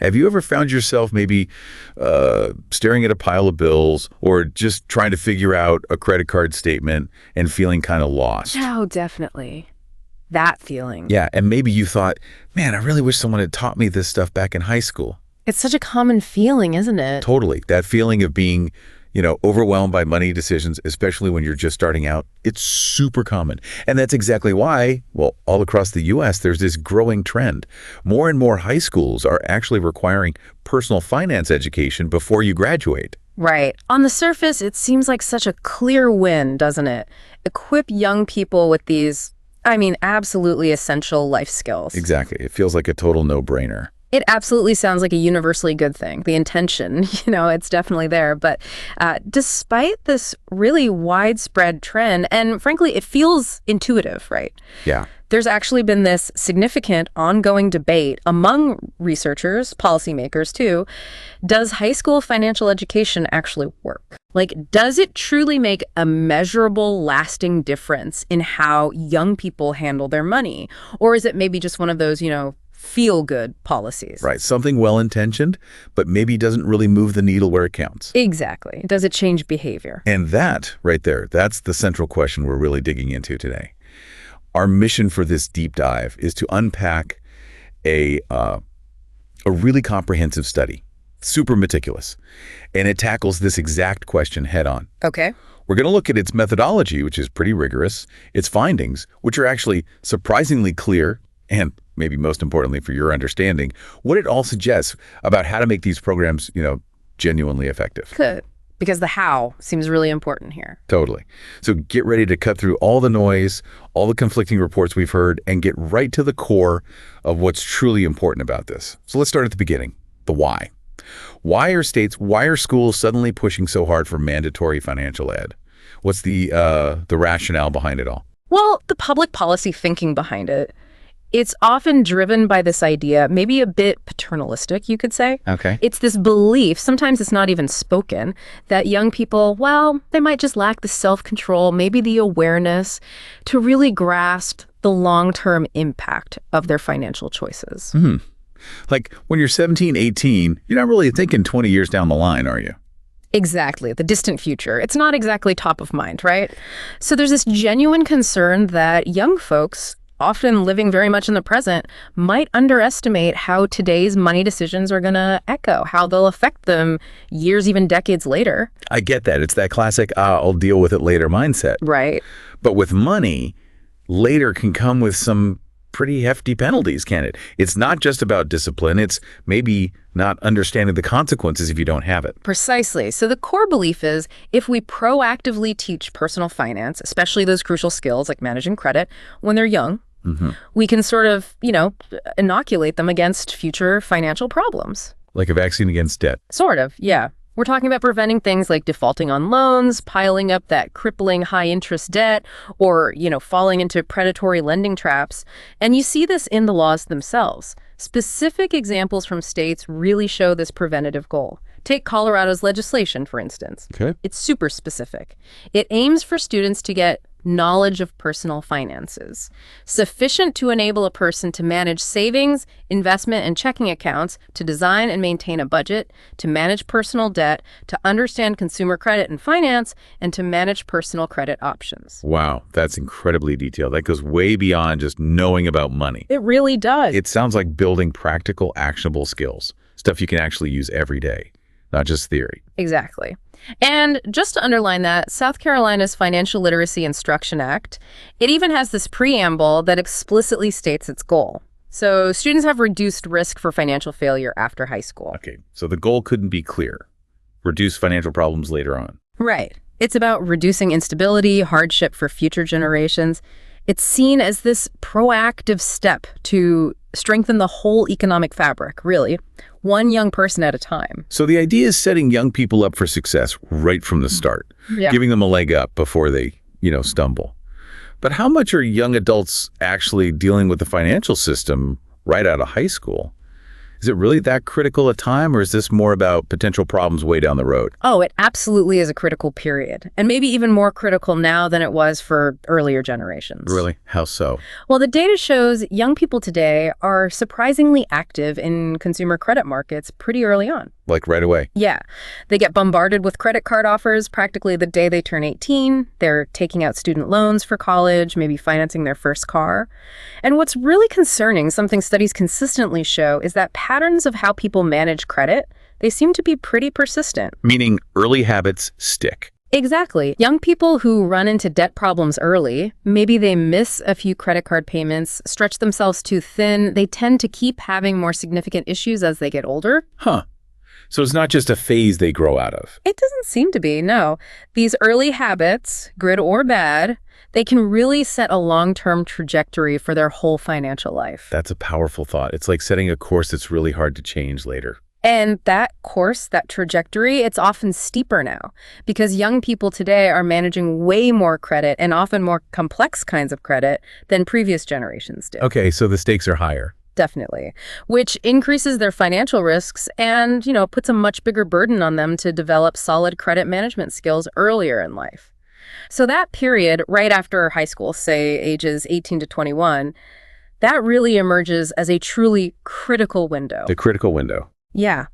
Have you ever found yourself maybe staring at a pile of bills or just trying to figure out a credit card statement and feeling kind of lost? Oh, definitely. That feeling. Yeah, and maybe you thought, man, I really wish someone had taught me this stuff back in high school. It's such a common feeling, isn't it? Totally. That feeling of being, overwhelmed by money decisions, especially when you're just starting out, it's super common. And that's exactly why, well, all across the U.S., there's this growing trend. More and more high schools are actually requiring personal finance education before you graduate. Right. On the surface, it seems like such a clear win, doesn't it? Equip young people with these, absolutely essential life skills. Exactly. It feels like a total no-brainer. It absolutely sounds like a universally good thing. The intention, it's definitely there. But despite this really widespread trend, and frankly, it feels intuitive, right? Yeah. There's actually been this significant ongoing debate among researchers, policymakers too. Does high school financial education actually work? Like, does it truly make a measurable, lasting difference in how young people handle their money? Or is it maybe just one of those, feel-good policies? Right. Something well-intentioned, but maybe doesn't really move the needle where it counts. Exactly. Does it change behavior? And that, right there, that's the central question we're really digging into today. Our mission for this deep dive is to unpack a really comprehensive study, super meticulous, and it tackles this exact question head-on. Okay. We're going to look at its methodology, which is pretty rigorous, its findings, which are actually surprisingly clear, and maybe most importantly for your understanding, what it all suggests about how to make these programs, genuinely effective. Good. Because the how seems really important here. Totally. So get ready to cut through all the noise, all the conflicting reports we've heard, and get right to the core of what's truly important about this. So let's start at the beginning, the why. Why are schools suddenly pushing so hard for mandatory financial ed? What's the rationale behind it all? Well, the public policy thinking behind it. It's often driven by this idea, maybe a bit paternalistic, you could say. Okay. It's this belief, sometimes it's not even spoken, that young people, well, they might just lack the self-control, maybe the awareness to really grasp the long-term impact of their financial choices. Mm-hmm. Like when you're 17, 18, you're not really thinking 20 years down the line, are you? Exactly, the distant future. It's not exactly top of mind, right? So there's this genuine concern that young folks, often living very much in the present, might underestimate how today's money decisions are going to echo, how they'll affect them years, even decades later. I get that. It's that classic, I'll deal with it later mindset. Right. But with money, later can come with some pretty hefty penalties, can it? It's not just about discipline. It's maybe not understanding the consequences if you don't have it. Precisely. So the core belief is if we proactively teach personal finance, especially those crucial skills like managing credit when they're young, we can sort of, inoculate them against future financial problems. Like a vaccine against debt. Sort of, yeah. We're talking about preventing things like defaulting on loans, piling up that crippling high-interest debt, or, falling into predatory lending traps. And you see this in the laws themselves. Specific examples from states really show this preventative goal. Take Colorado's legislation, for instance. Okay. It's super specific. It aims for students to get knowledge of personal finances, sufficient to enable a person to manage savings, investment, and checking accounts, to design and maintain a budget, to manage personal debt, to understand consumer credit and finance, and to manage personal credit options. Wow, that's incredibly detailed. That goes way beyond just knowing about money. It really does. It sounds like building practical, actionable skills, stuff you can actually use every day, not just theory. Exactly. And just to underline that, South Carolina's Financial Literacy Instruction Act, it even has this preamble that explicitly states its goal. So students have reduced risk for financial failure after high school. Okay, so the goal couldn't be clear. Reduce financial problems later on. Right. It's about reducing instability, hardship for future generations. It's seen as this proactive step to strengthen the whole economic fabric, really, one young person at a time. So the idea is setting young people up for success right from the start, giving them a leg up before they, stumble. But how much are young adults actually dealing with the financial system right out of high school? Is it really that critical a time, or is this more about potential problems way down the road? Oh, it absolutely is a critical period, and maybe even more critical now than it was for earlier generations. Really? How so? Well, the data shows young people today are surprisingly active in consumer credit markets pretty early on. Like right away? Yeah. They get bombarded with credit card offers practically the day they turn 18. They're taking out student loans for college, maybe financing their first car. And what's really concerning, something studies consistently show, is that patterns of how people manage credit, they seem to be pretty persistent. Meaning early habits stick. Exactly. Young people who run into debt problems early, maybe they miss a few credit card payments, stretch themselves too thin, they tend to keep having more significant issues as they get older. Huh. So it's not just a phase they grow out of. It doesn't seem to be, no. These early habits, good or bad, they can really set a long-term trajectory for their whole financial life. That's a powerful thought. It's like setting a course that's really hard to change later. And that course, that trajectory, it's often steeper now because young people today are managing way more credit and often more complex kinds of credit than previous generations did. Okay, so the stakes are higher. Definitely, which increases their financial risks and, puts a much bigger burden on them to develop solid credit management skills earlier in life. So that period right after high school, say ages 18 to 21, that really emerges as a truly critical window. The critical window. Yeah.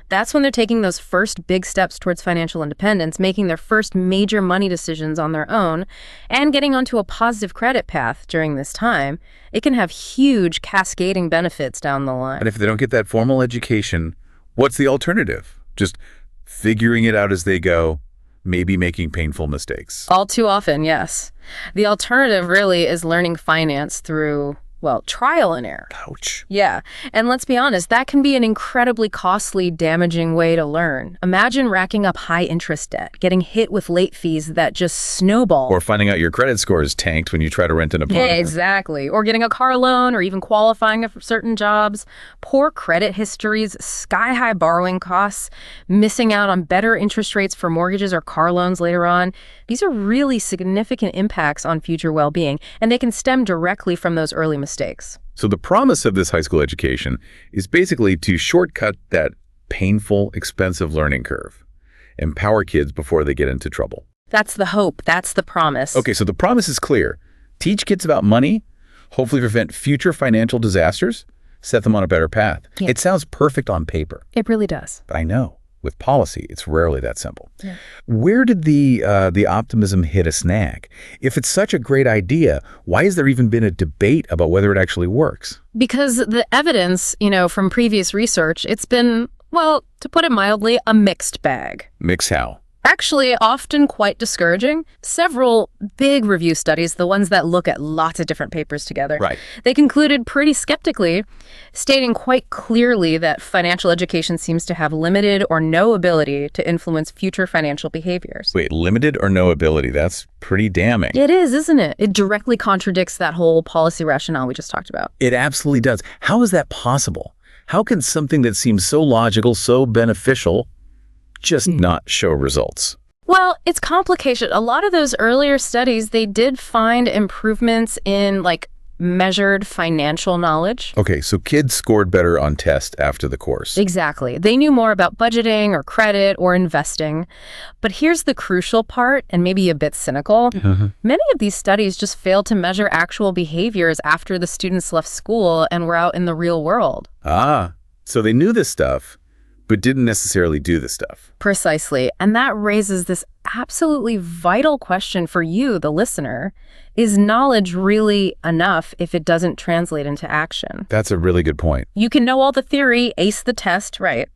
That's when they're taking those first big steps towards financial independence, making their first major money decisions on their own, and getting onto a positive credit path during this time. It can have huge cascading benefits down the line. And if they don't get that formal education, what's the alternative? Just figuring it out as they go, maybe making painful mistakes. All too often, yes. The alternative really is learning finance through, trial and error. Ouch. Yeah. And let's be honest, that can be an incredibly costly, damaging way to learn. Imagine racking up high interest debt, getting hit with late fees that just snowball. Or finding out your credit score is tanked when you try to rent an apartment. Yeah, exactly. Or getting a car loan or even qualifying for certain jobs. Poor credit histories, sky-high borrowing costs, missing out on better interest rates for mortgages or car loans later on. These are really significant impacts on future well-being, and they can stem directly from those early mistakes. So the promise of this high school education is basically to shortcut that painful, expensive learning curve, empower kids before they get into trouble. That's the hope. That's the promise. Okay, so the promise is clear. Teach kids about money, hopefully prevent future financial disasters, set them on a better path. Yeah. It sounds perfect on paper. It really does. But I know, with policy, it's rarely that simple. Yeah. Where did the optimism hit a snag? If it's such a great idea, why has there even been a debate about whether it actually works? Because the evidence, from previous research, it's been, to put it mildly, a mixed bag. Mix how? Actually, often quite discouraging. Several big review studies, the ones that look at lots of different papers together, Right. They concluded pretty skeptically, stating quite clearly that financial education seems to have limited or no ability to influence future financial behaviors. Wait, limited or no ability? That's pretty damning. It is, isn't it? It directly contradicts that whole policy rationale we just talked about. It absolutely does. How is that possible? How can something that seems so logical, so beneficial, just not show results? Well, it's complicated. A lot of those earlier studies, they did find improvements in measured financial knowledge. Okay, so kids scored better on tests after the course. Exactly. They knew more about budgeting or credit or investing. But here's the crucial part, and maybe a bit cynical. Many of these studies just failed to measure actual behaviors after the students left school and were out in the real world. Ah, so they knew this stuff, but didn't necessarily do the stuff. Precisely. And that raises this absolutely vital question for you, the listener. Is knowledge really enough if it doesn't translate into action? That's a really good point. You can know all the theory, ace the test, right?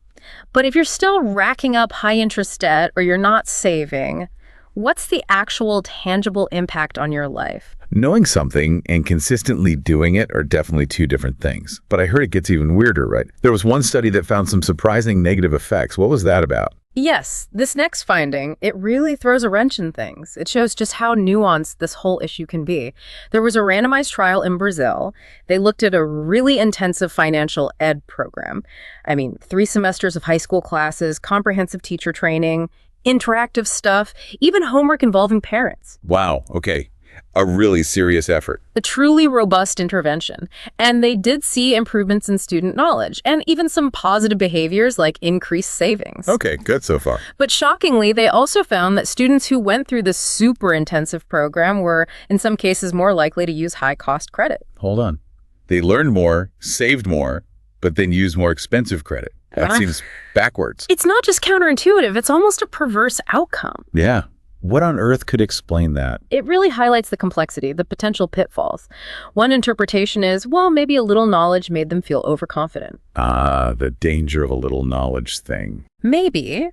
But if you're still racking up high interest debt or you're not saving, what's the actual tangible impact on your life? Knowing something and consistently doing it are definitely two different things. But I heard it gets even weirder, right? There was one study that found some surprising negative effects. What was that about? Yes, this next finding, it really throws a wrench in things. It shows just how nuanced this whole issue can be. There was a randomized trial in Brazil. They looked at a really intensive financial ed program. 3 semesters of high school classes, comprehensive teacher training, interactive stuff, even homework involving parents. Wow, okay. A really serious effort. A truly robust intervention. And they did see improvements in student knowledge and even some positive behaviors like increased savings. Okay, good so far. But shockingly, they also found that students who went through this super intensive program were, in some cases, more likely to use high-cost credit. Hold on. They learned more, saved more, but then used more expensive credit. That seems backwards. It's not just counterintuitive, it's almost a perverse outcome. Yeah. What on earth could explain that? It really highlights the complexity, the potential pitfalls. One interpretation is, well, maybe a little knowledge made them feel overconfident. Ah, the danger of a little knowledge thing. Maybe,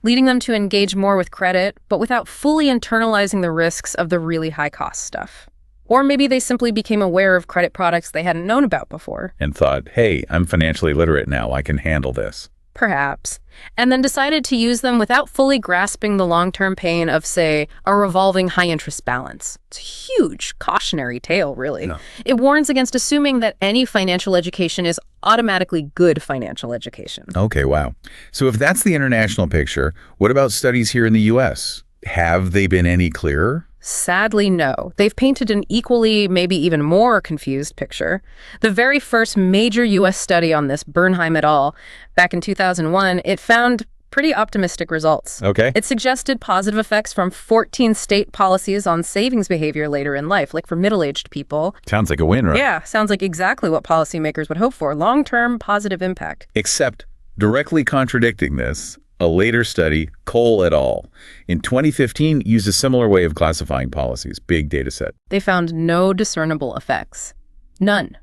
leading them to engage more with credit, but without fully internalizing the risks of the really high-cost stuff. Or maybe they simply became aware of credit products they hadn't known about before. And thought, hey, I'm financially literate now, I can handle this. Perhaps. And then decided to use them without fully grasping the long-term pain of, say, a revolving high-interest balance. It's a huge cautionary tale, really. No. It warns against assuming that any financial education is automatically good financial education. Okay, wow. So if that's the international picture, what about studies here in the U.S.? Have they been any clearer? Sadly, no. They've painted an equally, maybe even more confused picture. The very first major U.S. study on this, Bernheim et al., back in 2001, it found pretty optimistic results. Okay. It suggested positive effects from 14 state policies on savings behavior later in life, like for middle-aged people. Sounds like a win, right? Yeah, sounds like exactly what policymakers would hope for, long-term positive impact. Except directly contradicting this, a later study, Cole et al., in 2015 used a similar way of classifying policies, big data set. They found no discernible effects. None.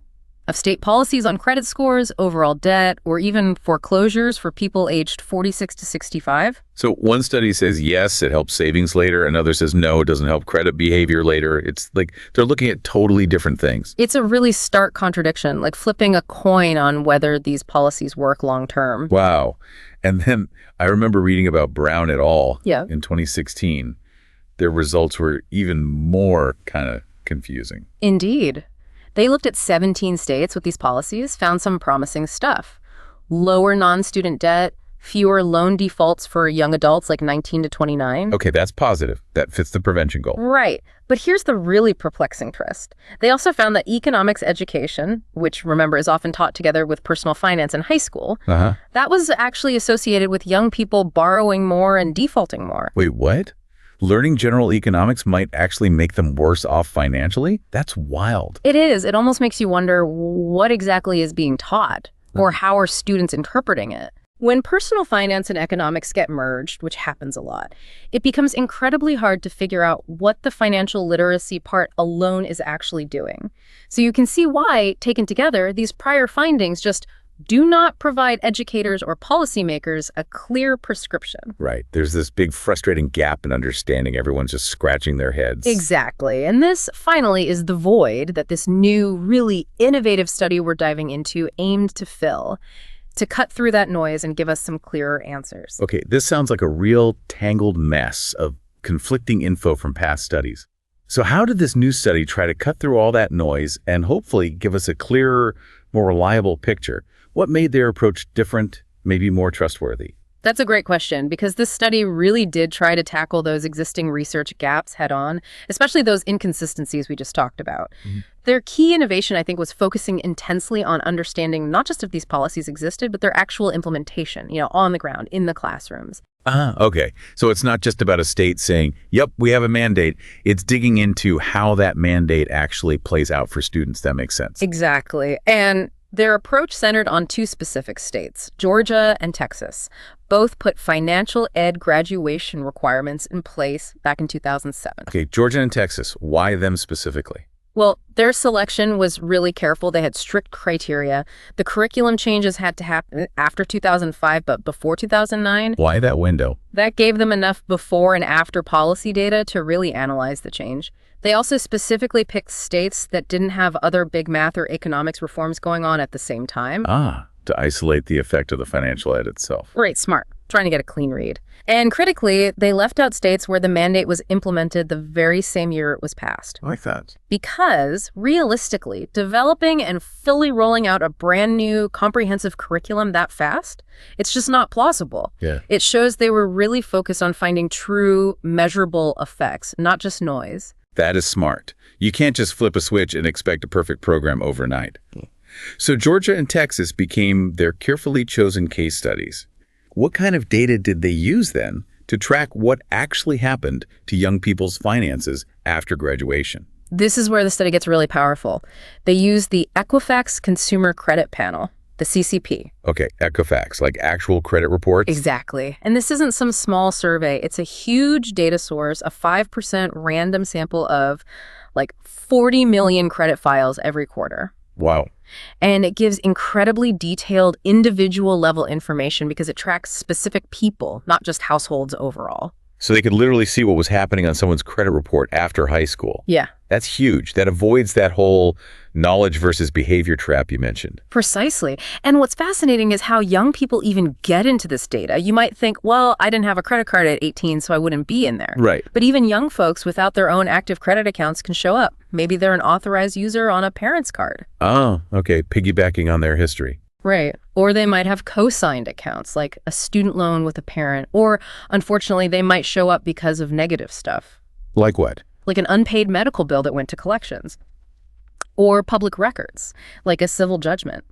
Of state policies on credit scores, overall debt, or even foreclosures for people aged 46 to 65. So one study says, yes, it helps savings later. Another says, no, it doesn't help credit behavior later. It's like they're looking at totally different things. It's a really stark contradiction, like flipping a coin on whether these policies work long term. Wow. And then I remember reading about Brown et al. Yeah. In 2016. Their results were even more kind of confusing. Indeed. They looked at 17 states with these policies, found some promising stuff. Lower non-student debt, fewer loan defaults for young adults like 19 to 29. Okay, that's positive. That fits the prevention goal. Right. But here's the really perplexing twist. They also found that economics education, which remember is often taught together with personal finance in high school, that was actually associated with young people borrowing more and defaulting more. Wait, what? Learning general economics might actually make them worse off financially? That's wild. It is. It almost makes you wonder what exactly is being taught, or how are students interpreting it. When personal finance and economics get merged, which happens a lot, it becomes incredibly hard to figure out what the financial literacy part alone is actually doing. So you can see why, taken together, these prior findings just do not provide educators or policymakers a clear prescription. Right. There's this big frustrating gap in understanding. Everyone's just scratching their heads. Exactly. And this, finally, is the void that this new, really innovative study we're diving into aimed to fill, to cut through that noise and give us some clearer answers. Okay, this sounds like a real tangled mess of conflicting info from past studies. So how did this new study try to cut through all that noise and hopefully give us a clearer, more reliable picture? What made their approach different, maybe more trustworthy? That's a great question, because this study really did try to tackle those existing research gaps head on, especially those inconsistencies we just talked about. Their key innovation, I think, was focusing intensely on understanding not just if these policies existed, but their actual implementation, on the ground, in the classrooms. Okay. So it's not just about a state saying, yep, we have a mandate. It's digging into how that mandate actually plays out for students. That makes sense. Exactly. And their approach centered on two specific states, Georgia and Texas. Both put financial ed graduation requirements in place back in 2007. Okay, Georgia and Texas. Why them specifically? Well, their selection was really careful. They had strict criteria. The curriculum changes had to happen after 2005, but before 2009. Why that window? That gave them enough before and after policy data to really analyze the change. They also specifically picked states that didn't have other big math or economics reforms going on at the same time. To isolate the effect of the financial ed itself. Right, smart. Trying to get a clean read. And critically, they left out states where the mandate was implemented the very same year it was passed. I like that. Because, realistically, developing and fully rolling out a brand new comprehensive curriculum that fast, it's just not plausible. Yeah. It shows they were really focused on finding true, measurable effects, not just noise. That is smart. You can't just flip a switch and expect a perfect program overnight. So Georgia and Texas became their carefully chosen case studies. What kind of data did they use then to track what actually happened to young people's finances after graduation? This is where the study gets really powerful. They used the Equifax Consumer Credit Panel, the CCP. Okay, Equifax, like actual credit reports? Exactly. And this isn't some small survey. It's a huge data source, a 5% random sample of like 40 million credit files every quarter. Wow. And it gives incredibly detailed individual level information because it tracks specific people, not just households overall. So they could literally see what was happening on someone's credit report after high school. Yeah. That's huge. That avoids that whole knowledge versus behavior trap you mentioned. Precisely. And what's fascinating is how young people even get into this data. You might think, well, I didn't have a credit card at 18, so I wouldn't be in there. Right. But even young folks without their own active credit accounts can show up. Maybe they're an authorized user on a parent's card. Oh, okay. Piggybacking on their history. Right. Or they might have co-signed accounts, like a student loan with a parent. Or, unfortunately, they might show up because of negative stuff. Like what? Like an unpaid medical bill that went to collections. Or public records, like a civil judgment.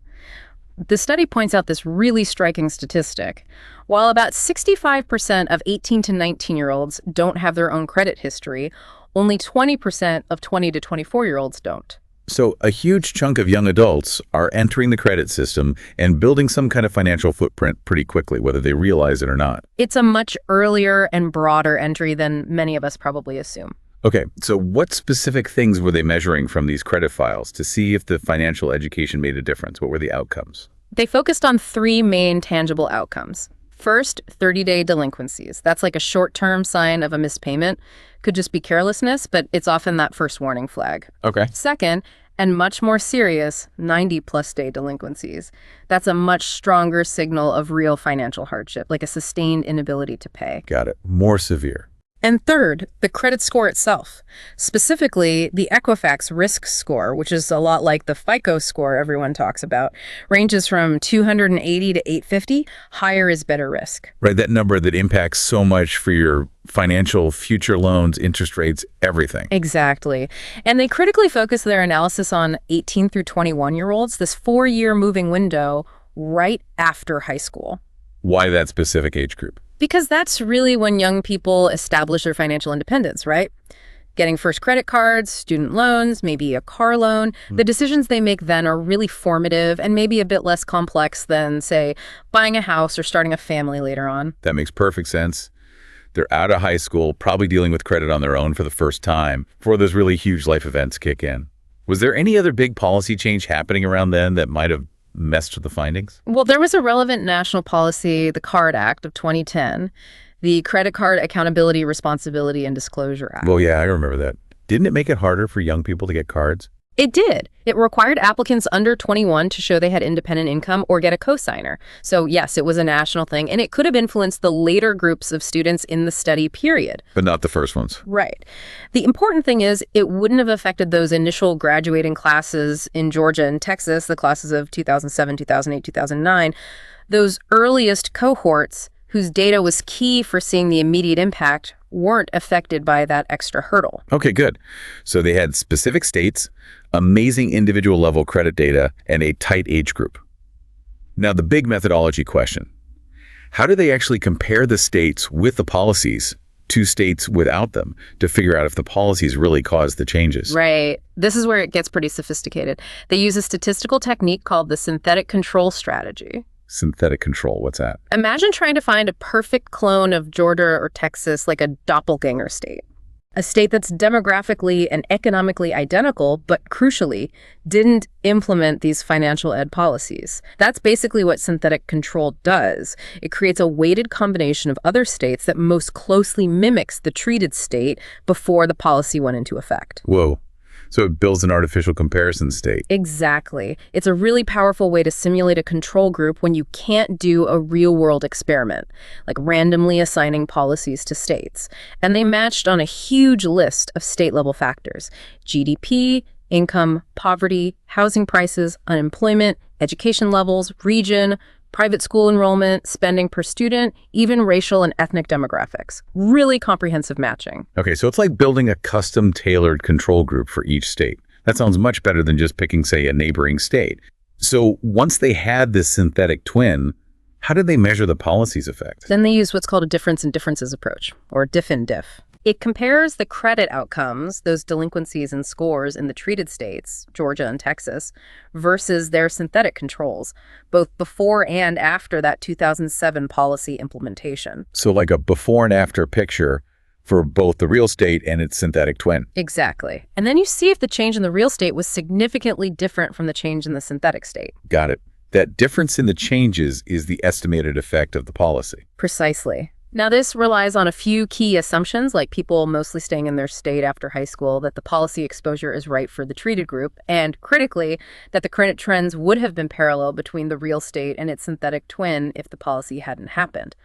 The study points out this really striking statistic. While about 65% of 18 to 19-year-olds don't have their own credit history, only 20% of 20 to 24-year-olds don't. So a huge chunk of young adults are entering the credit system and building some kind of financial footprint pretty quickly, whether they realize it or not. It's a much earlier and broader entry than many of us probably assume. Okay, so what specific things were they measuring from these credit files to see if the financial education made a difference? What were the outcomes? They focused on three main tangible outcomes. First, 30-day delinquencies. That's like a short-term sign of a missed payment. Could just be carelessness, but it's often that first warning flag. Okay. Second, and much more serious, 90-plus day delinquencies. That's a much stronger signal of real financial hardship, like a sustained inability to pay. Got it. More severe. And third, the credit score itself. Specifically, the Equifax risk score, which is a lot like the FICO score everyone talks about, ranges from 280 to 850. Higher is better risk. Right, that number that impacts so much for your financial future loans, interest rates, everything. Exactly. And they critically focus their analysis on 18 through 21-year-olds, this 4-year moving window right after high school. Why that specific age group? Because that's really when young people establish their financial independence, right? Getting first credit cards, student loans, maybe a car loan. The decisions they make then are really formative and maybe a bit less complex than, say, buying a house or starting a family later on. That makes perfect sense. They're out of high school, probably dealing with credit on their own for the first time before those really huge life events kick in. Was there any other big policy change happening around then that might have messed with the findings? Well, there was a relevant national policy, the CARD Act of 2010, the Credit Card Accountability, Responsibility, and Disclosure Act. Well, yeah, I remember that. Didn't it make it harder for young people to get cards? It did. It required applicants under 21 to show they had independent income or get a cosigner. So yes, it was a national thing, and it could have influenced the later groups of students in the study period. But not the first ones. Right. The important thing is it wouldn't have affected those initial graduating classes in Georgia and Texas, the classes of 2007, 2008, 2009. Those earliest cohorts whose data was key for seeing the immediate impact weren't affected by that extra hurdle. Okay, good. So they had specific states, amazing individual level credit data, and a tight age group. Now, the big methodology question. How do they actually compare the states with the policies to states without them to figure out if the policies really caused the changes? Right. This is where it gets pretty sophisticated. They use a statistical technique called the synthetic control strategy. Synthetic control, what's that? Imagine trying to find a perfect clone of Georgia or Texas, like a doppelganger state. A state that's demographically and economically identical, but crucially, didn't implement these financial ed policies. That's basically what synthetic control does. It creates a weighted combination of other states that most closely mimics the treated state before the policy went into effect. Whoa. So it builds an artificial comparison state. Exactly. It's a really powerful way to simulate a control group when you can't do a real-world experiment, like randomly assigning policies to states. And they matched on a huge list of state-level factors: GDP, income, poverty, housing prices, unemployment, education levels, region, private school enrollment, spending per student, even racial and ethnic demographics. Really comprehensive matching. Okay, so it's like building a custom-tailored control group for each state. That sounds much better than just picking, say, a neighboring state. So once they had this synthetic twin, how did they measure the policy's effect? Then they use what's called a difference in differences approach, or diff in diff. It compares the credit outcomes, those delinquencies and scores in the treated states, Georgia and Texas, versus their synthetic controls, both before and after that 2007 policy implementation. So like a before and after picture for both the real state and its synthetic twin. Exactly. And then you see if the change in the real state was significantly different from the change in the synthetic state. Got it. That difference in the changes is the estimated effect of the policy. Precisely. Now, this relies on a few key assumptions, like people mostly staying in their state after high school, that the policy exposure is right for the treated group, and critically, that the credit trends would have been parallel between the real state and its synthetic twin if the policy hadn't happened.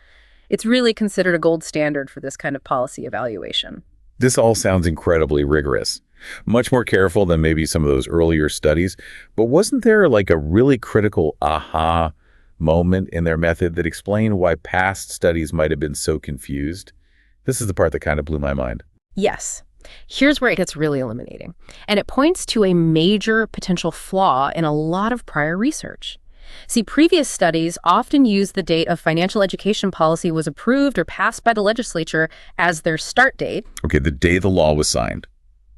It's really considered a gold standard for this kind of policy evaluation. This all sounds incredibly rigorous, much more careful than maybe some of those earlier studies. But wasn't there like a really critical aha moment in their method that explained why past studies might have been so confused? This is the part that kind of blew my mind. Yes. Here's where it gets really illuminating. And it points to a major potential flaw in a lot of prior research. See, previous studies often use the date of financial education policy was approved or passed by the legislature as their start date. Okay, the day the law was signed.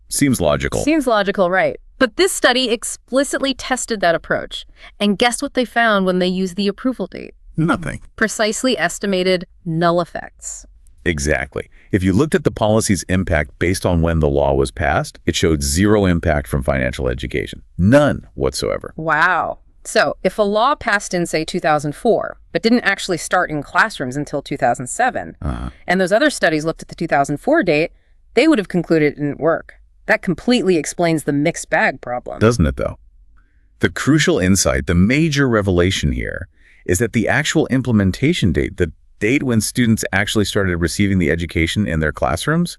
Seems logical. Seems logical, right? But this study explicitly tested that approach. And guess what they found when they used the approval date? Nothing. Precisely estimated null effects. Exactly. If you looked at the policy's impact based on when the law was passed, it showed zero impact from financial education. None whatsoever. Wow. So if a law passed in, say, 2004, but didn't actually start in classrooms until 2007, and those other studies looked at the 2004 date, they would have concluded it didn't work. That completely explains the mixed bag problem. Doesn't it, though? The crucial insight, the major revelation here, is that the actual implementation date, the date when students actually started receiving the education in their classrooms,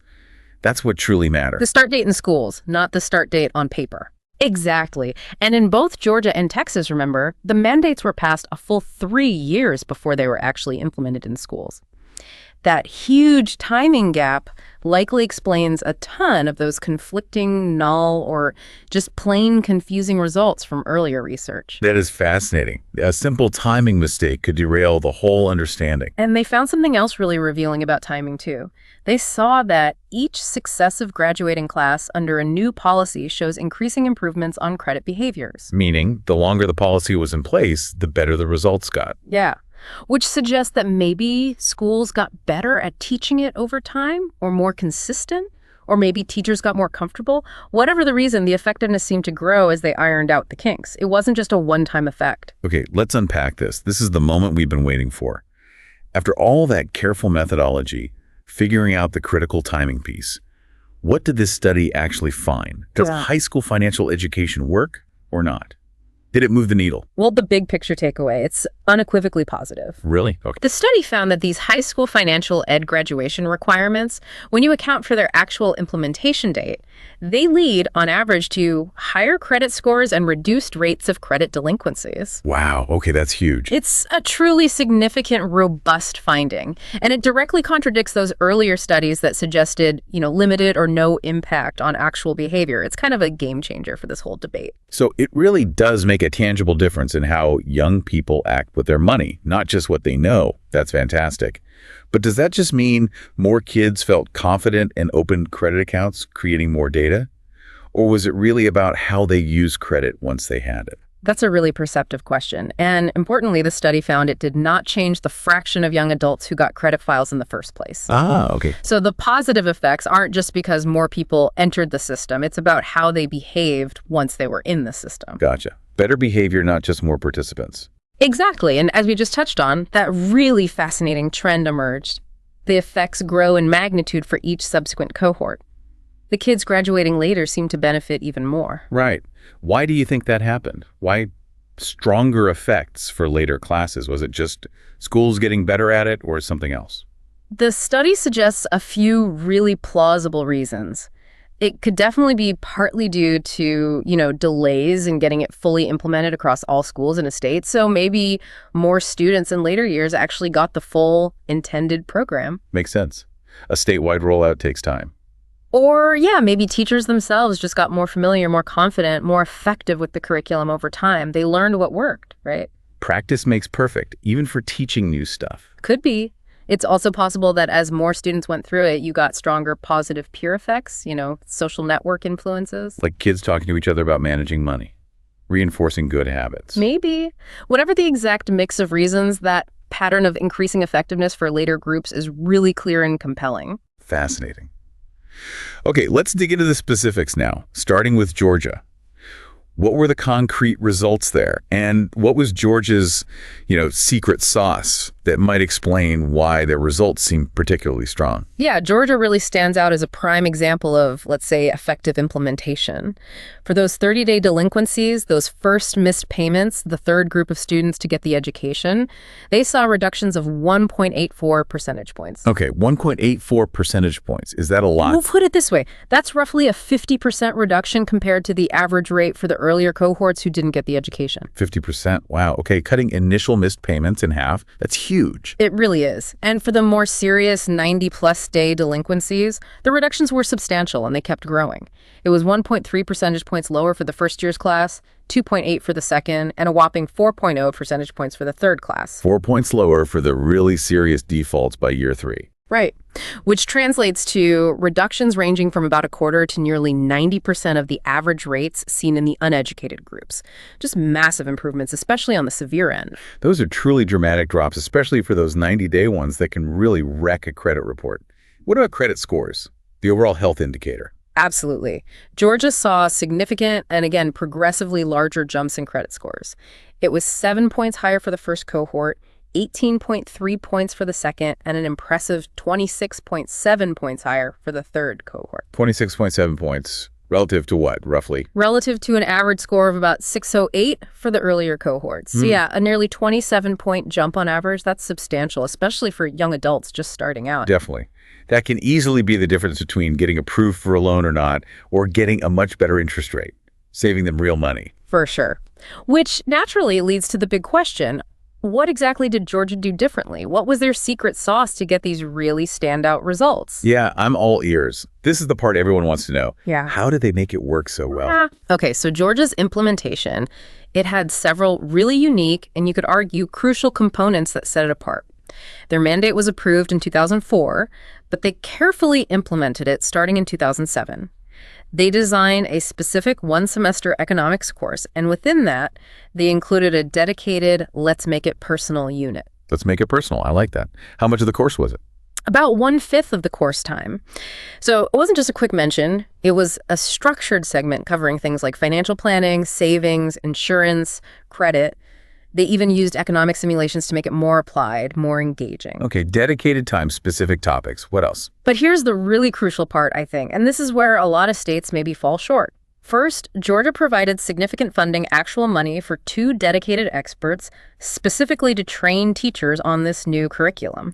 that's what truly matters. The start date in schools, not the start date on paper. Exactly. And in both Georgia and Texas, remember, the mandates were passed a full 3 years before they were actually implemented in schools. That huge timing gap likely explains a ton of those conflicting, null, or just plain confusing results from earlier research. That is fascinating. A simple timing mistake could derail the whole understanding. And they found something else really revealing about timing, too. They saw that each successive graduating class under a new policy shows increasing improvements on credit behaviors. Meaning, the longer the policy was in place, the better the results got. Yeah. Which suggests that maybe schools got better at teaching it over time, or more consistent, or maybe teachers got more comfortable. Whatever the reason, the effectiveness seemed to grow as they ironed out the kinks. It wasn't just a one-time effect. Okay, let's unpack this. This is the moment we've been waiting for. After all that careful methodology, figuring out the critical timing piece, what did this study actually find? Does high school financial education work or not? Did it move the needle? Well, the big picture takeaway, it's unequivocally positive. Really? Okay. The study found that these high school financial ed graduation requirements, when you account for their actual implementation date, they lead, on average, to higher credit scores and reduced rates of credit delinquencies. Wow. Okay, that's huge. It's a truly significant, robust finding, and it directly contradicts those earlier studies that suggested, limited or no impact on actual behavior. It's kind of a game changer for this whole debate. So it really does make a tangible difference in how young people act with their money, not just what they know. That's fantastic. But does that just mean more kids felt confident and opened credit accounts, creating more data? Or was it really about how they use credit once they had it? That's a really perceptive question. And importantly, the study found it did not change the fraction of young adults who got credit files in the first place. Ah, okay. So the positive effects aren't just because more people entered the system. It's about how they behaved once they were in the system. Gotcha. Better behavior, not just more participants. Exactly. And as we just touched on, that really fascinating trend emerged. The effects grow in magnitude for each subsequent cohort. The kids graduating later seem to benefit even more. Right. Why do you think that happened? Why stronger effects for later classes? Was it just schools getting better at it or something else? The study suggests a few really plausible reasons. It could definitely be partly due to, delays in getting it fully implemented across all schools and estates. So maybe more students in later years actually got the full intended program. Makes sense. A statewide rollout takes time. Or, yeah, maybe teachers themselves just got more familiar, more confident, more effective with the curriculum over time. They learned what worked, right? Practice makes perfect, even for teaching new stuff. Could be. It's also possible that as more students went through it, you got stronger positive peer effects, social network influences. Like kids talking to each other about managing money, reinforcing good habits. Maybe. Whatever the exact mix of reasons, that pattern of increasing effectiveness for later groups is really clear and compelling. Fascinating. Okay, let's dig into the specifics now, starting with Georgia. What were the concrete results there? And what was Georgia's, secret sauce that might explain why their results seem particularly strong? Yeah, Georgia really stands out as a prime example of, let's say, effective implementation. For those 30-day delinquencies, those first missed payments, the third group of students to get the education, they saw reductions of 1.84 percentage points. Okay, 1.84 percentage points. Is that a lot? We'll put it this way. That's roughly a 50% reduction compared to the average rate for the earlier cohorts who didn't get the education. 50%? Wow. Okay, cutting initial missed payments in half. That's huge. It really is. And for the more serious 90-plus day delinquencies, the reductions were substantial and they kept growing. It was 1.3 percentage points lower for the first year's class, 2.8 for the second, and a whopping 4.0 percentage points for the third class. 4 points lower for the really serious defaults by year 3. Right. Which translates to reductions ranging from about a quarter to nearly 90% of the average rates seen in the uneducated groups. Just massive improvements, especially on the severe end. Those are truly dramatic drops, especially for those 90-day ones that can really wreck a credit report. What about credit scores, the overall health indicator? Absolutely. Georgia saw significant and, again, progressively larger jumps in credit scores. It was 7 points higher for the first cohort, 18.3 points for the second, and an impressive 26.7 points higher for the third cohort. 26.7 points. Relative to what, roughly? Relative to an average score of about 608 for the earlier cohorts. So yeah, a nearly 27-point jump on average, that's substantial, especially for young adults just starting out. Definitely. That can easily be the difference between getting approved for a loan or not, or getting a much better interest rate, saving them real money. For sure. Which naturally leads to the big question. What exactly did Georgia do differently? What was their secret sauce to get these really standout results? Yeah, I'm all ears. This is the part everyone wants to know. Yeah. How did they make it work so well? Okay, so Georgia's implementation, it had several really unique and you could argue crucial components that set it apart. Their mandate was approved in 2004, but they carefully implemented it starting in 2007. They designed a specific one-semester economics course, and within that, they included a dedicated Let's Make It Personal unit. Let's make it personal. I like that. How much of the course was it? About 1/5 of the course time. So it wasn't just a quick mention. It was a structured segment covering things like financial planning, savings, insurance, credit. They even used economic simulations to make it more applied, more engaging. Okay, dedicated time, specific topics. What else? But here's the really crucial part, I think, and this is where a lot of states maybe fall short. First, Georgia provided significant funding, actual money, for 2 dedicated experts specifically to train teachers on this new curriculum.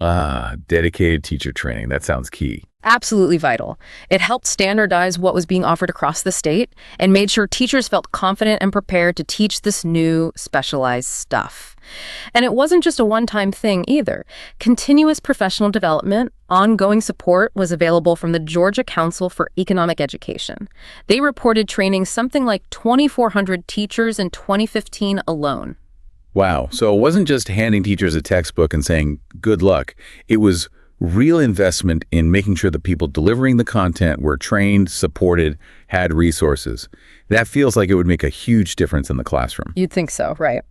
Dedicated teacher training. That sounds key. Absolutely vital. It helped standardize what was being offered across the state and made sure teachers felt confident and prepared to teach this new specialized stuff. And it wasn't just a one-time thing either. Continuous professional development, ongoing support was available from the Georgia Council for Economic Education. They reported training something like 2,400 teachers in 2015 alone. Wow. So it wasn't just handing teachers a textbook and saying, good luck. It was real investment in making sure the people delivering the content were trained, supported, had resources. That feels like it would make a huge difference in the classroom. You'd think so, right?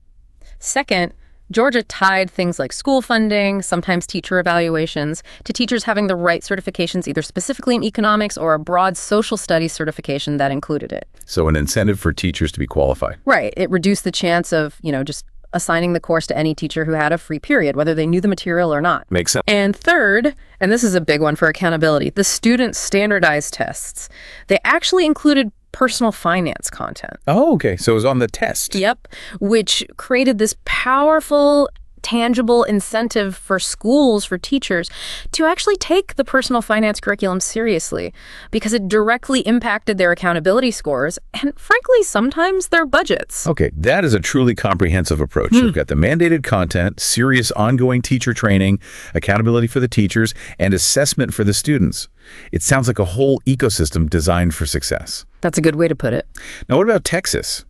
Second, Georgia tied things like school funding, sometimes teacher evaluations, to teachers having the right certifications, either specifically in economics or a broad social studies certification that included it. So an incentive for teachers to be qualified. Right. It reduced the chance of, just assigning the course to any teacher who had a free period, whether they knew the material or not. Makes sense. And third, and this is a big one for accountability, the student standardized tests. They actually included personal finance content. Oh, okay. So it was on the test. Yep. Which created this powerful tangible incentive for schools, for teachers, to actually take the personal finance curriculum seriously because it directly impacted their accountability scores and, frankly, sometimes their budgets. Okay, that is a truly comprehensive approach. You've got the mandated content, serious ongoing teacher training, accountability for the teachers, and assessment for the students. It sounds like a whole ecosystem designed for success. That's a good way to put it. Now, what about Texas?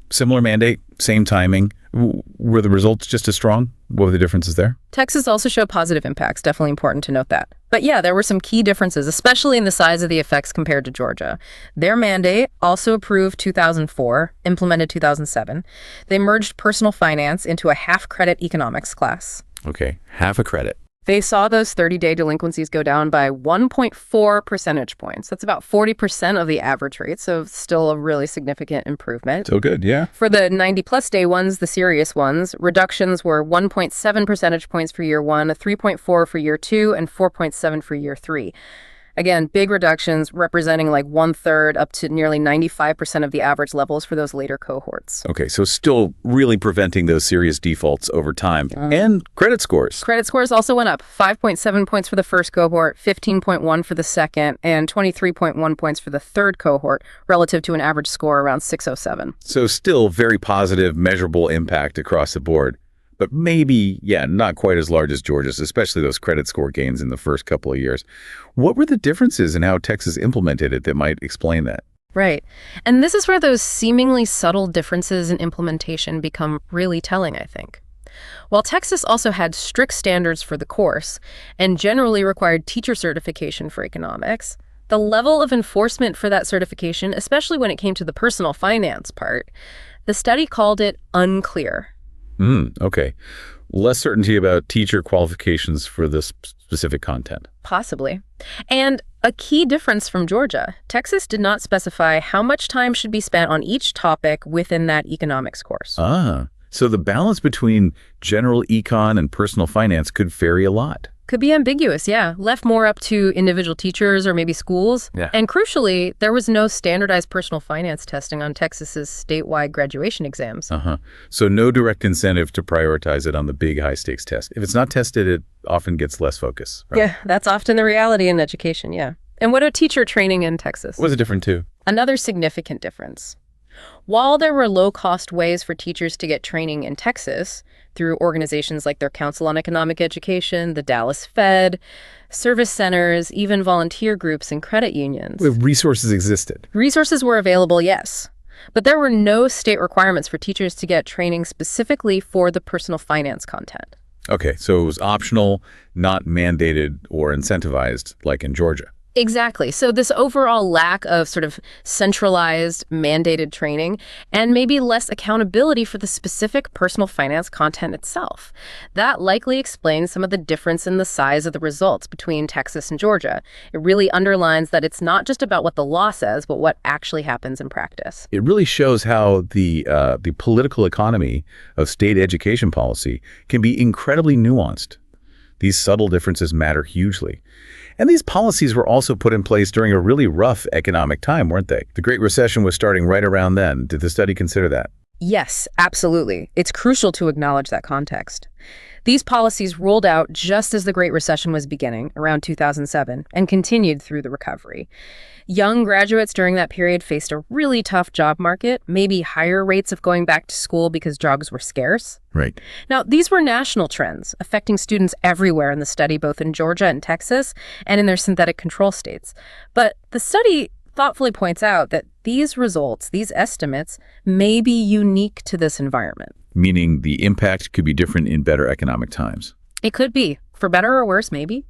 Similar mandate, same timing. Were the results just as strong? What were the differences there? Texas also showed positive impacts. Definitely important to note that. But yeah, there were some key differences, especially in the size of the effects compared to Georgia. Their mandate, also approved 2004, implemented 2007. They merged personal finance into a half-credit economics class. Okay, half a credit. They saw those 30-day delinquencies go down by 1.4 percentage points. That's about 40% of the average rate, so still a really significant improvement. So good, yeah. For the 90-plus day ones, the serious ones, reductions were 1.7 percentage points for year 1, 3.4 for year 2, and 4.7 for year 3. Again, big reductions representing like 1/3 up to nearly 95% of the average levels for those later cohorts. Okay, so still really preventing those serious defaults over time. And credit scores. Credit scores also went up, 5.7 points for the first cohort, 15.1 for the second, and 23.1 points for the third cohort, relative to an average score around 607. So still very positive, measurable impact across the board. But maybe, yeah, not quite as large as Georgia's, especially those credit score gains in the first couple of years. What were the differences in how Texas implemented it that might explain that? Right. And this is where those seemingly subtle differences in implementation become really telling, I think. While Texas also had strict standards for the course and generally required teacher certification for economics, the level of enforcement for that certification, especially when it came to the personal finance part, the study called it unclear. Okay. Less certainty about teacher qualifications for this specific content. Possibly. And a key difference from Georgia, Texas did not specify how much time should be spent on each topic within that economics course. So the balance between general econ and personal finance could vary a lot. Could be ambiguous, yeah. Left more up to individual teachers or maybe schools. Yeah. And crucially, there was no standardized personal finance testing on Texas's statewide graduation exams. So no direct incentive to prioritize it on the big high-stakes test. If it's not tested, it often gets less focus. Right? Yeah, that's often the reality in education, yeah. And what about teacher training in Texas? Was it different too? Another significant difference. While there were low-cost ways for teachers to get training in Texas through organizations like their Council on Economic Education, the Dallas Fed, service centers, even volunteer groups and credit unions. Resources existed. Resources were available, yes. But there were no state requirements for teachers to get training specifically for the personal finance content. Okay, so it was optional, not mandated or incentivized like in Georgia. Exactly. So this overall lack of sort of centralized, mandated training and maybe less accountability for the specific personal finance content itself. That likely explains some of the difference in the size of the results between Texas and Georgia. It really underlines that it's not just about what the law says, but what actually happens in practice. It really shows how the political economy of state education policy can be incredibly nuanced. These subtle differences matter hugely. And these policies were also put in place during a really rough economic time, weren't they? The Great Recession was starting right around then. Did the study consider that? Yes, absolutely. It's crucial to acknowledge that context. These policies rolled out just as the Great Recession was beginning, around 2007, and continued through the recovery. Young graduates during that period faced a really tough job market, maybe higher rates of going back to school because jobs were scarce. Right. Now, these were national trends affecting students everywhere in the study, both in Georgia and Texas, and in their synthetic control states. But the study thoughtfully points out that these results, these estimates, may be unique to this environment. Meaning the impact could be different in better economic times. It could be, for better or worse, maybe.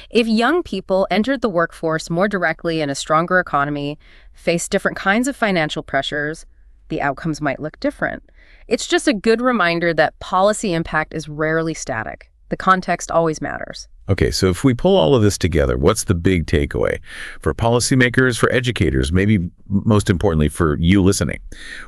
If young people entered the workforce more directly in a stronger economy, faced different kinds of financial pressures, the outcomes might look different. It's just a good reminder that policy impact is rarely static. The context always matters. Okay, so if we pull all of this together, what's the big takeaway? For policymakers, for educators, maybe most importantly for you listening.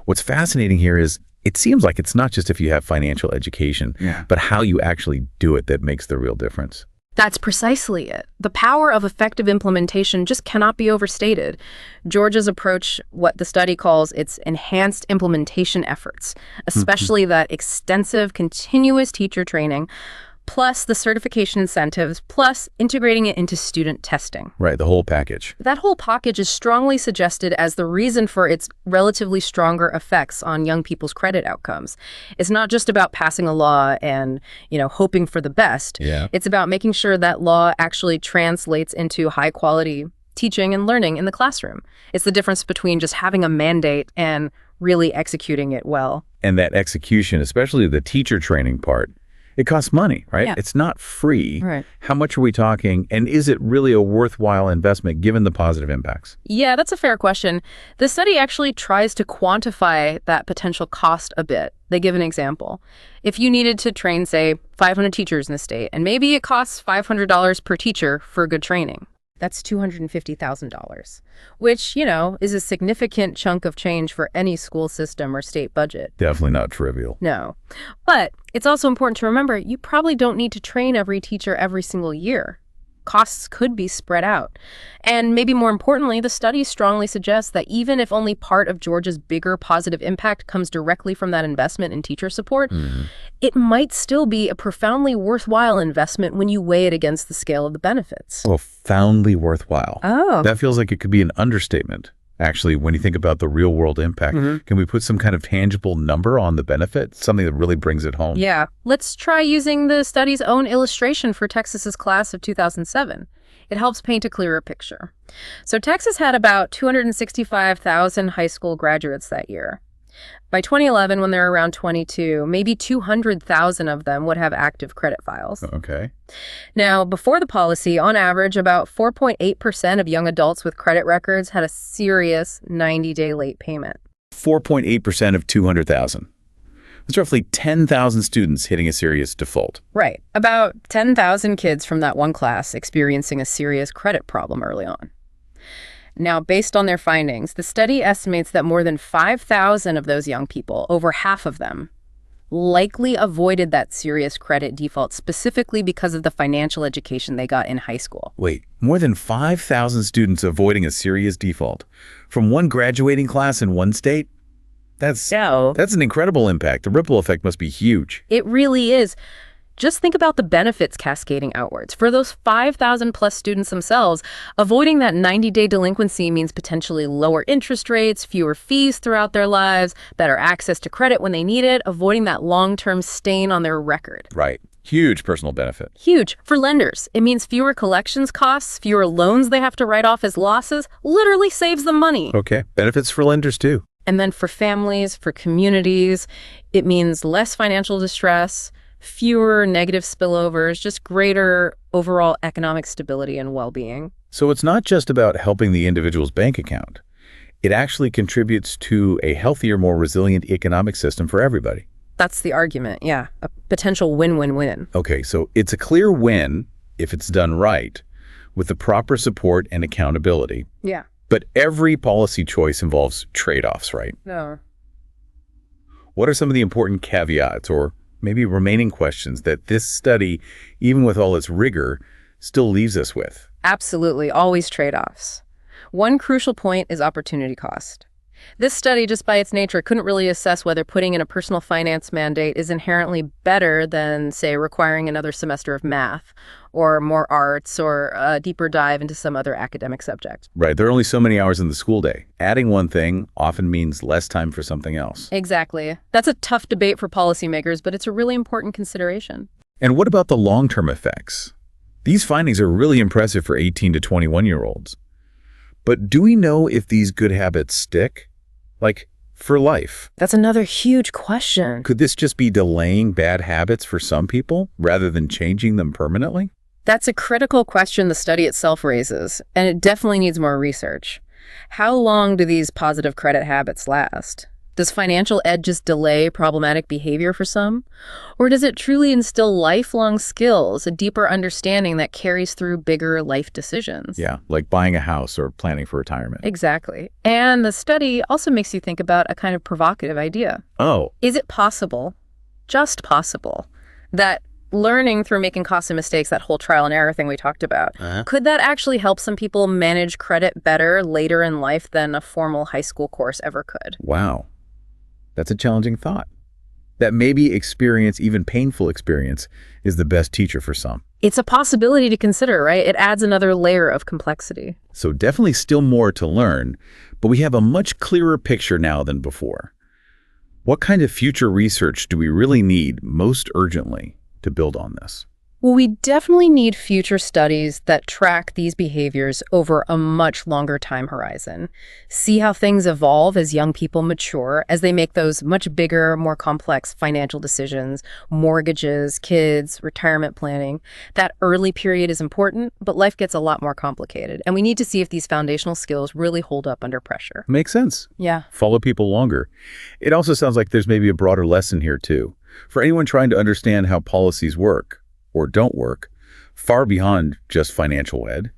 What's fascinating here is it seems like it's not just if you have financial education, but how you actually do it that makes the real difference. That's precisely it. The power of effective implementation just cannot be overstated. Georgia's approach, what the study calls its enhanced implementation efforts, especially that extensive, continuous teacher training, plus the certification incentives, plus integrating it into student testing. Right, the whole package. That whole package is strongly suggested as the reason for its relatively stronger effects on young people's credit outcomes. It's not just about passing a law and, hoping for the best. Yeah. It's about making sure that law actually translates into high quality teaching and learning in the classroom. It's the difference between just having a mandate and really executing it well. And that execution, especially the teacher training part, it costs money, right? Yeah. It's not free. Right. How much are we talking? And is it really a worthwhile investment given the positive impacts? Yeah, that's a fair question. The study actually tries to quantify that potential cost a bit. They give an example. If you needed to train, say, 500 teachers in the state, and maybe it costs $500 per teacher for good training, that's $250,000, which, is a significant chunk of change for any school system or state budget. Definitely not trivial. No. But it's also important to remember you probably don't need to train every teacher every single year. Costs could be spread out. And maybe more importantly, the study strongly suggests that even if only part of Georgia's bigger positive impact comes directly from that investment in teacher support, it might still be a profoundly worthwhile investment when you weigh it against the scale of the benefits. Profoundly worthwhile. Oh. That feels like it could be an understatement. Actually, when you think about the real world impact, can we put some kind of tangible number on the benefit? Something that really brings it home. Yeah. Let's try using the study's own illustration for Texas's class of 2007. It helps paint a clearer picture. So Texas had about 265,000 high school graduates that year. By 2011, when they're around 22, maybe 200,000 of them would have active credit files. Okay. Now, before the policy, on average, about 4.8% of young adults with credit records had a serious 90-day late payment. 4.8% of 200,000. That's roughly 10,000 students hitting a serious default. Right. About 10,000 kids from that one class experiencing a serious credit problem early on. Now, based on their findings, the study estimates that more than 5,000 of those young people, over half of them, likely avoided that serious credit default specifically because of the financial education they got in high school. Wait, more than 5,000 students avoiding a serious default from one graduating class in one state? That's an incredible impact. The ripple effect must be huge. It really is. Just think about the benefits cascading outwards. For those 5,000 plus students themselves, avoiding that 90-day delinquency means potentially lower interest rates, fewer fees throughout their lives, better access to credit when they need it, avoiding that long-term stain on their record. Right. Huge personal benefit. Huge. For lenders, it means fewer collections costs, fewer loans they have to write off as losses, literally saves them money. Okay. Benefits for lenders too. And then for families, for communities, it means less financial distress, fewer negative spillovers, just greater overall economic stability and well-being. So it's not just about helping the individual's bank account. It actually contributes to a healthier, more resilient economic system for everybody. That's the argument, yeah. A potential win-win-win. Okay, so it's a clear win if it's done right, with the proper support and accountability. Yeah. But every policy choice involves trade-offs, right? No. What are some of the important caveats or maybe remaining questions that this study, even with all its rigor, still leaves us with? Absolutely, always trade-offs. One crucial point is opportunity cost. This study, just by its nature, couldn't really assess whether putting in a personal finance mandate is inherently better than, say, requiring another semester of math or more arts or a deeper dive into some other academic subject. Right. There are only so many hours in the school day. Adding one thing often means less time for something else. Exactly. That's a tough debate for policymakers, but it's a really important consideration. And what about the long-term effects? These findings are really impressive for 18 to 21-year-olds. But do we know if these good habits stick? Like, for life? That's another huge question. Could this just be delaying bad habits for some people rather than changing them permanently? That's a critical question the study itself raises, and it definitely needs more research. How long do these positive credit habits last? Does financial ed just delay problematic behavior for some? Or does it truly instill lifelong skills, a deeper understanding that carries through bigger life decisions? Yeah, like buying a house or planning for retirement. Exactly. And the study also makes you think about a kind of provocative idea. Oh. Is it possible, just possible, that learning through making costly mistakes, that whole trial and error thing we talked about, could that actually help some people manage credit better later in life than a formal high school course ever could? Wow. That's a challenging thought. That maybe experience, even painful experience, is the best teacher for some. It's a possibility to consider, right? It adds another layer of complexity. So definitely still more to learn, but we have a much clearer picture now than before. What kind of future research do we really need most urgently to build on this? Well, we definitely need future studies that track these behaviors over a much longer time horizon. See how things evolve as young people mature, as they make those much bigger, more complex financial decisions, mortgages, kids, retirement planning. That early period is important, but life gets a lot more complicated. And we need to see if these foundational skills really hold up under pressure. Makes sense. Yeah. Follow people longer. It also sounds like there's maybe a broader lesson here too. For anyone trying to understand how policies work, or don't work, far beyond just financial ed.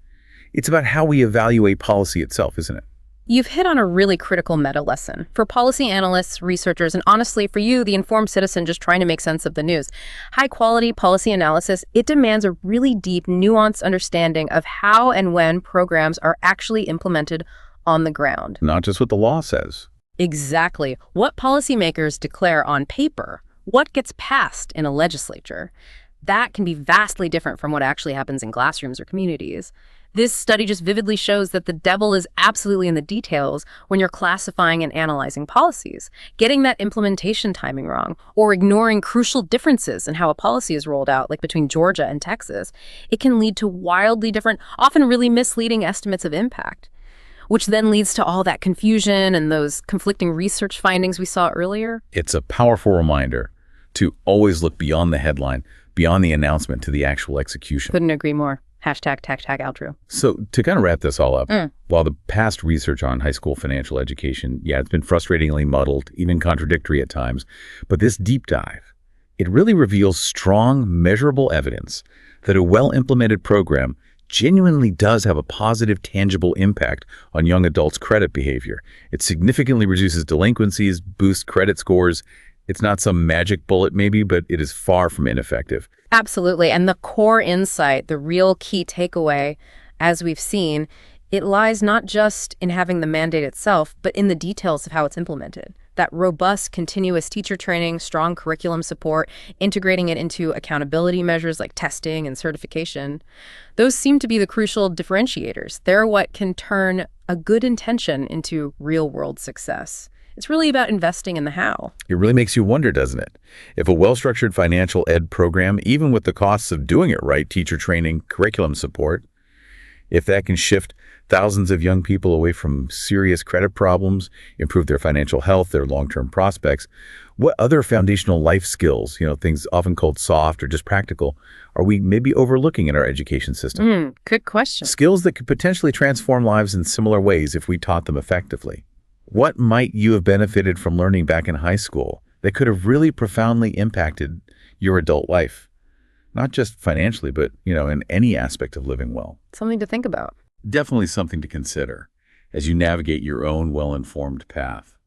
It's about how we evaluate policy itself, isn't it? You've hit on a really critical meta lesson. For policy analysts, researchers, and honestly, for you, the informed citizen just trying to make sense of the news, high-quality policy analysis, it demands a really deep, nuanced understanding of how and when programs are actually implemented on the ground. Not just what the law says. Exactly. What policymakers declare on paper, what gets passed in a legislature. That can be vastly different from what actually happens in classrooms or communities. This study just vividly shows that the devil is absolutely in the details when you're classifying and analyzing policies. Getting that implementation timing wrong, or ignoring crucial differences in how a policy is rolled out, like between Georgia and Texas, it can lead to wildly different, often really misleading estimates of impact, which then leads to all that confusion and those conflicting research findings we saw earlier. It's a powerful reminder to always look beyond the headline, beyond the announcement to the actual execution. Couldn't agree more. Hashtag outro. So to kind of wrap this all up, while the past research on high school financial education, it's been frustratingly muddled, even contradictory at times, but this deep dive, it really reveals strong, measurable evidence that a well-implemented program genuinely does have a positive, tangible impact on young adults' credit behavior. It significantly reduces delinquencies, boosts credit scores. It's not some magic bullet maybe, but it is far from ineffective. Absolutely. And the core insight, the real key takeaway, as we've seen, it lies not just in having the mandate itself, but in the details of how it's implemented. That robust, continuous teacher training, strong curriculum support, integrating it into accountability measures like testing and certification, those seem to be the crucial differentiators. They're what can turn a good intention into real-world success. It's really about investing in the how. It really makes you wonder, doesn't it? If a well-structured financial ed program, even with the costs of doing it right, teacher training, curriculum support, if that can shift thousands of young people away from serious credit problems, improve their financial health, their long-term prospects, what other foundational life skills, things often called soft or just practical, are we maybe overlooking in our education system? Good question. Skills that could potentially transform lives in similar ways if we taught them effectively. What might you have benefited from learning back in high school that could have really profoundly impacted your adult life? Not just financially, but, in any aspect of living well. Something to think about. Definitely something to consider as you navigate your own well-informed path.